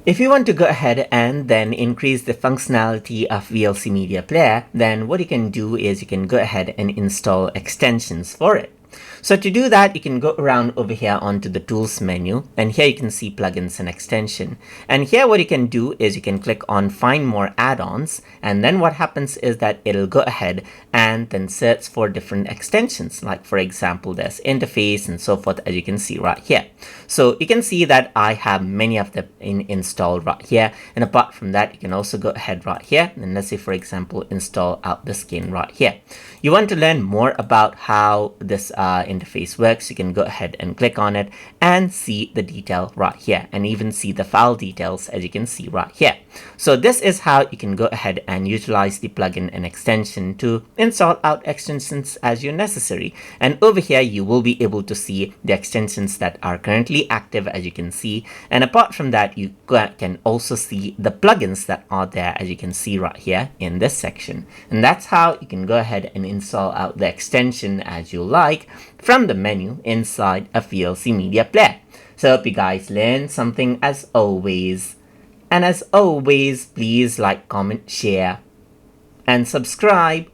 If you want to go ahead and then increase the functionality of VLC Media Player, then what you can do is you can go ahead and install extensions for it. So to do that, you can go around over here onto the tools menu, and here you can see plugins and extension. And here what you can do is you can click on find more add-ons, and then what happens is that it'll go ahead and then search for different extensions. Like for example, there's interface and so forth, as you can see right here. So you can see that I have many of them installed right here. And apart from that, you can also go ahead right here, and let's say for example, install out the skin right here. You want to learn more about how this interface works, you can go ahead and click on it and see the detail right here, and even see the file details, as you can see right here. So this is how you can go ahead and utilize the plugin and extension to install out extensions as you're necessary. And over here you will be able to see the extensions that are currently active, as you can see. And apart from that, you can also see the plugins that are there, as you can see right here in this section. And that's how you can go ahead and install out the extension as you like from the menu inside a VLC Media Player. So hope you guys learned something as always. And as always, please like, comment, share, and subscribe.